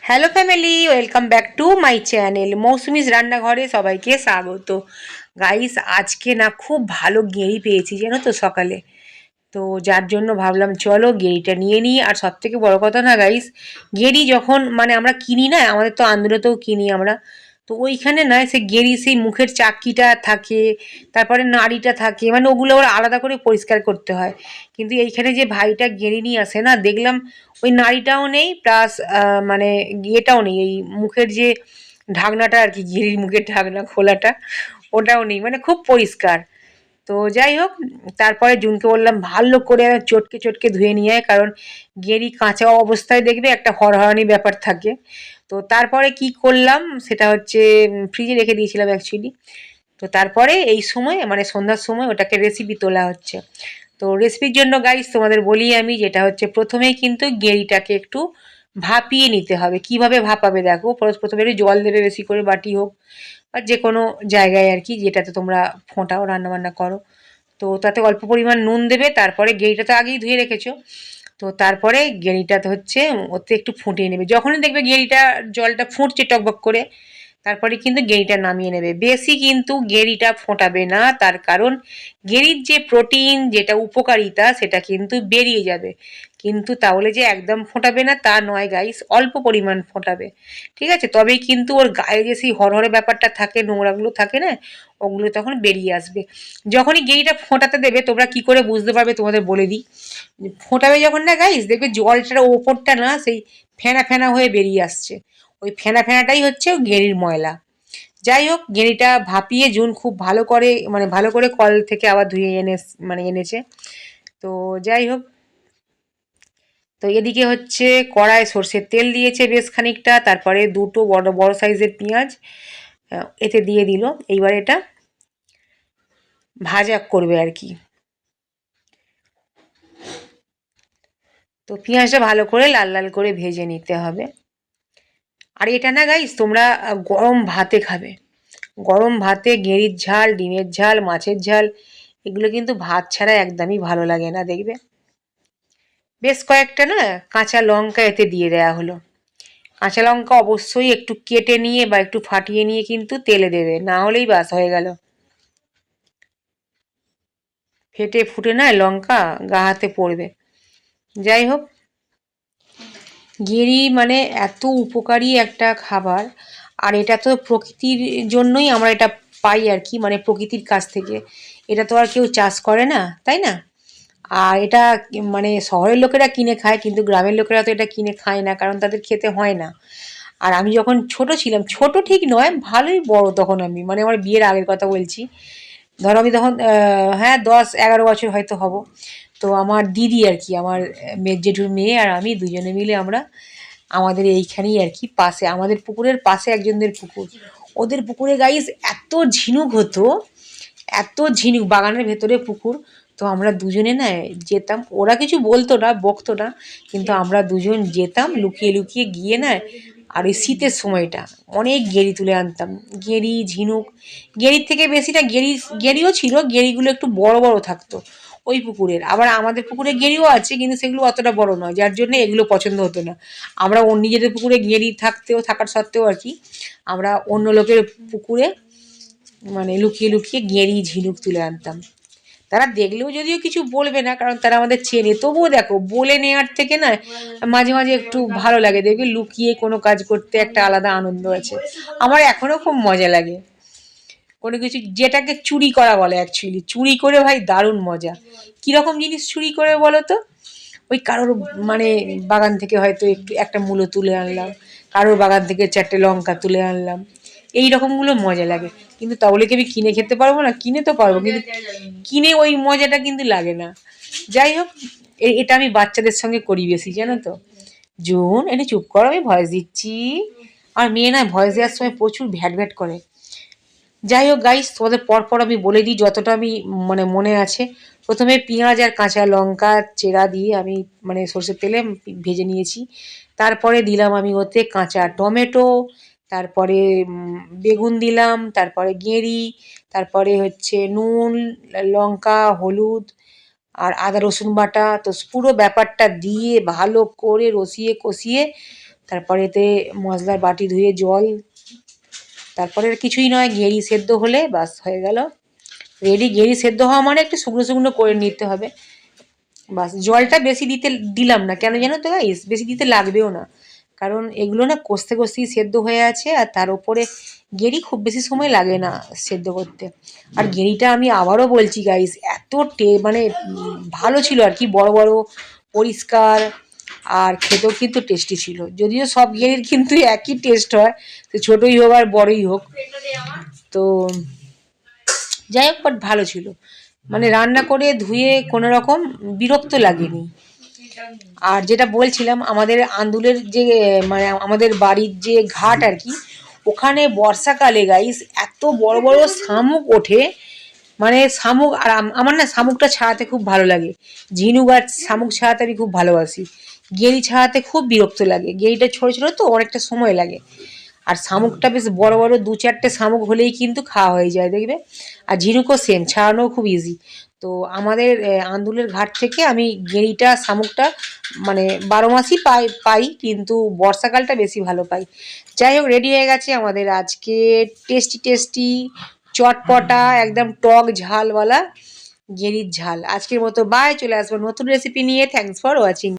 Hello family, welcome back to my channel Mousumi's রান্নাঘরে সবাইকে স্বাগত। গাইস, আজকে না খুব ভালো গেঁড়ি পেয়েছি জানো তো সকালে। তো যার জন্য ভাবলাম চলো গেঁড়িটা নিয়ে নিই। আর সব থেকে বড় কথা না গাইস, গেঁড়ি যখন মানে আমরা কিনি না, আমাদের তো আন্দোলতেও কিনি আমরা, তো ওইখানে না সে গেঁড়ি সেই মুখের চাকিটা থাকে, তারপরে নাড়িটা থাকে, মানে ওগুলো ওরা আলাদা করে পরিষ্কার করতে হয়। কিন্তু এইখানে যে ভাইটা গেঁড়ি নিয়ে আসে না, দেখলাম ওই নাড়িটাও নেই, প্লাস মানে ইয়েটাও নেই, এই মুখের যে ঢাকনাটা আর কি, গেঁড়ির মুখের ঢাকনা খোলাটা, ওটাও নেই, মানে খুব পরিষ্কার। তো যাই হোক, তারপরে জুনকে বললাম ভালো করে চটকে চটকে ধুয়ে নিয়ে আয়, কারণ গেঁড়ি কাঁচা অবস্থায় দেখবে একটা হরহরানি ব্যাপার থাকে। তো তারপরে কি করলাম সেটা হচ্ছে, ফ্রিজে রেখে দিয়েছিলাম অ্যাকচুয়ালি। তো তারপরে এই সময় মানে সন্ধ্যার সময় ওটাকে রেসিপি তোলা হচ্ছে। তো রেসিপির জন্য গাইস তোমাদের বলি আমি, যেটা হচ্ছে প্রথমেই কিন্তু গেঁড়িটাকে একটু ভাপিয়ে নিতে হবে। কিভাবে ভাপাবে দেখো, প্রথমে একটু জল দেবে বেশি করে, বাটি হোক বা যে কোনো জায়গায় আর কি যেটাতে তোমরা ফোঁটাও রান্নাবান্না করো। তো তাতে অল্প পরিমাণ নুন দেবে, তারপরে গেঁড়িটা তো আগেই ধুয়ে রেখেছো। তো তারপরে গেঁড়িটাতে হচ্ছে ওতে একটু ফুটিয়ে নেবে, যখনই দেখবে গেঁড়িটা জলটা ফুটছে টকবক করে, তারপরে কিন্তু গেঁড়িটা নামিয়ে নেবে। বেশি কিন্তু গেঁড়িটা ফোটাবে না, তার কারণ গেঁড়ির যে প্রোটিন যেটা উপকারিতা সেটা কিন্তু বেরিয়ে যাবে। কিন্তু তাহলে যে একদম ফোটাবে না তা নয় গাইস, অল্প পরিমাণ ফোটাবে, ঠিক আছে? তবেই কিন্তু ওর গায়ে যে সেই হরহরে ব্যাপারটা থাকে, নোংরাগুলো থাকে না, ওগুলো তখন বেরিয়ে আসবে। যখনই গেঁড়িটা ফোটাতে দেবে, তোমরা কি করে বুঝতে পারবে তোমাদের বলে দিই। ফোটাবে যখন না গাইস, দেখবে জলটার ওপরটা না সেই ফেনা ফেনা হয়ে বেরিয়ে আসছে, ওই ফেনা ফেনাটাই হচ্ছে গেঁড়ির ময়লা। যাই হোক, গেঁড়িটা ভাপিয়ে জুন খুব ভালো করে মানে ভালো করে কল থেকে আবার ধুয়ে এনেছে। তো যাই হোক, তো এদিকে হচ্ছে কড়ায় সর্ষের তেল দিয়েছে বেশ খানিকটা, তারপরে দুটো বড় বড় সাইজের পেঁয়াজ এতে দিয়ে দিল। এইবার এটা ভাজা করবে আর কি। তো পেঁয়াজটা ভালো করে লাল লাল করে ভেজে নিতে হবে। আর এটা না গাইস, তোমরা গরম ভাতে খাবে। গরম ভাতে গেঁড়ির ঝাল, ডিমের ঝাল, মাছের ঝাল, এগুলো কিন্তু ভাত ছাড়া একদমই ভালো লাগে না দেখবে। বেশ কয়েকটা না কাঁচা লঙ্কা এতে দিয়ে দেওয়া হলো। কাঁচা লঙ্কা অবশ্যই একটু কেটে নিয়ে বা একটু ফাটিয়ে নিয়ে কিন্তু তেলে দেবে, না হলেই বাস হয়ে গেল, ফেটে ফুটে না লঙ্কা গা হাতে পড়বে। যাই হোক, গেঁড়ি মানে এত উপকারী একটা খাবার, আর এটা তো প্রকৃতির জন্যই আমরা এটা পাই আর কি, মানে প্রকৃতির কাছ থেকে। এটা তো আর কেউ চাষ করে না, তাই না? আর এটা মানে শহরের লোকেরা কিনে খায়, কিন্তু গ্রামের লোকেরা তো এটা কিনে খায় না, কারণ তাদের খেতে হয় না। আর আমি যখন ছোট ছিলাম, ছোট ঠিক নয়, ভালোই বড় তখন আমি, মানে আমার বিয়ের আগের কথা বলছি, ধরো আমি তখন হ্যাঁ 10-11 বছর হয়তো হব। তো আমার দিদি আর কি, আমার মেয়ের জেঠুর মেয়ে আর আমি দুজনে মিলে আমরা আমাদের এইখানেই আর কি পাশে, আমাদের পুকুরের পাশে একজনদের পুকুর, ওদের পুকুরে গাইস এত ঝিনুক হতো, এত ঝিনুক, বাগানের ভেতরে পুকুর। তো আমরা দুজনে না যেতাম, ওরা কিছু বলতো না, বকতো না, কিন্তু আমরা দুজন যেতাম লুকিয়ে লুকিয়ে গিয়ে না, আর ওই শীতের সময়টা অনেক গেঁড়ি তুলে আনতাম। গেঁড়ি, ঝিনুক, গেঁড়ির থেকে বেশি না গেঁড়িও ছিল, গেঁড়িগুলো একটু বড় বড় থাকতো ওই পুকুরের। আবার আমাদের পুকুরে গেঁড়িও আছে, কিন্তু সেগুলো অতটা বড় নয়, যার জন্য এগুলো পছন্দ হতো না। আমরা নিজেদের পুকুরে গেঁড়ি থাকার সত্ত্বেও আর কি, আমরা অন্য লোকের পুকুরে মানে লুকিয়ে লুকিয়ে গেঁড়ি, ঝিনুক তুলে আনতাম। তারা দেখলেও যদিও কিছু বলবে না, কারণ তারা আমাদের চেনে, তবুও দেখো বলে নেওয়ার থেকে না মাঝে মাঝে একটু ভালো লাগে, দেখবে লুকিয়ে কোনো কাজ করতে একটা আলাদা আনন্দ আছে। আমার এখনও খুব মজা লাগে কোনো কিছু যেটাকে চুরি করা বলে, অ্যাকচুয়ালি চুরি করে ভাই দারুণ মজা। কীরকম জিনিস চুরি করে বলো তো? ওই কারোর মানে বাগান থেকে হয়তো একটু একটা মূলো তুলে আনলাম, কারোর বাগান থেকে 4টে লঙ্কা তুলে আনলাম, এই রকমগুলো মজা লাগে। কিন্তু তা বলে কি আমি কিনে খেতে পারবো না? কিনে তো পারবো, কিন্তু কিনে ওই মজাটা কিন্তু লাগে না। যাই হোক, এটা আমি বাচ্চাদের সঙ্গে করি বেশি, জানো তো। জুন, এটা চুপ করো, আমি ভয়েস দিচ্ছি। আর মেয়ে না ভয়েস দেওয়ার সময় প্রচুর ভ্যাট ভ্যাট করে। যাই হোক গাইস, তোমাদের পরপর আমি বলে দিই যতটা আমি মানে মনে আছে। প্রথমে পেঁয়াজ আর কাঁচা লঙ্কা চেরা দিয়ে আমি মানে সর্ষের তেলে ভেজে নিয়েছি। তারপরে দিলাম আমি ওতে কাঁচা টমেটো, তারপরে বেগুন দিলাম, তারপরে গেঁড়ি, তারপরে হচ্ছে নুন, লঙ্কা, হলুদ আর আদা রসুন বাটা। তো পুরো ব্যাপারটা দিয়ে ভালো করে রসিয়ে কষিয়ে তারপরে এতে মশলার বাটি ধুয়ে জল, তারপরে আর কিছুই নয়, ঘেরি সেদ্ধ হলে বাস হয়ে গেল রেডি। ঘেরি সেদ্ধ হওয়া মানে একটু শুকনো শুকনো করে নিতে হবে, বাস। জলটা বেশি দিলাম না, কেন জানো তো গাইস, বেশি দিতে লাগবেও না, কারণ এগুলো না কষতে কষতেই সেদ্ধ হয়ে আছে। আর তার উপরে গেরি খুব বেশি সময় লাগে না সেদ্ধ করতে। আর গেরিটা আমি আবারও বলছি গাইস, এত মানে ভালো ছিল আর কি, বড় বড় পরিষ্কার, আর খেতেও কিন্তু টেস্টি ছিল। যদিও সব গেরির কিন্তু একই টেস্ট হয়, তো ছোটোই হোক আর বড়ই হোক। তো যাই হোক, বাট ভালো ছিল, মানে রান্না করে ধুয়ে কোনো রকম বিরক্ত লাগেনি। আর যেটা বলছিলাম, আমাদের আন্দুলের যে মানে আমাদের বাড়ির যে ঘাট আর কি, ওখানে বর্ষাকালে গাইস এত বড় বড় শামুক ওঠে, মানে শামুক। আর আমার না শামুকটা ছাড়াতে খুব ভালো লাগে, ঝিনুক আর শামুক ছাড়াতে আমি খুব ভালোবাসি। গেরি ছাড়াতে খুব বিরক্ত লাগে, গেরিটা ছোটো ছোটো তো অনেকটা সময় লাগে। আর শামুকটা বেশ বড় বড় 2-4টে শামুক হলেই কিন্তু খাওয়া হয়ে যায় দেখবে। আর ঝিনুকও সেম, ছাড়ানোও খুব ইজি। তো আমাদের আন্দুলের ঘাট থেকে আমি গেরিটা শামুকটা মানে 12 মাসই পাই, কিন্তু বর্ষাকালটা বেশি ভালো পাই। যাই হোক, রেডি হয়ে গেছে আমাদের আজকে টেস্টি টেস্টি চটপটা একদম টক ঝালওয়ালা গেরির ঝাল। আজকের মতো বাই, চলে আসবো নতুন রেসিপি নিয়ে। Thanks for watching.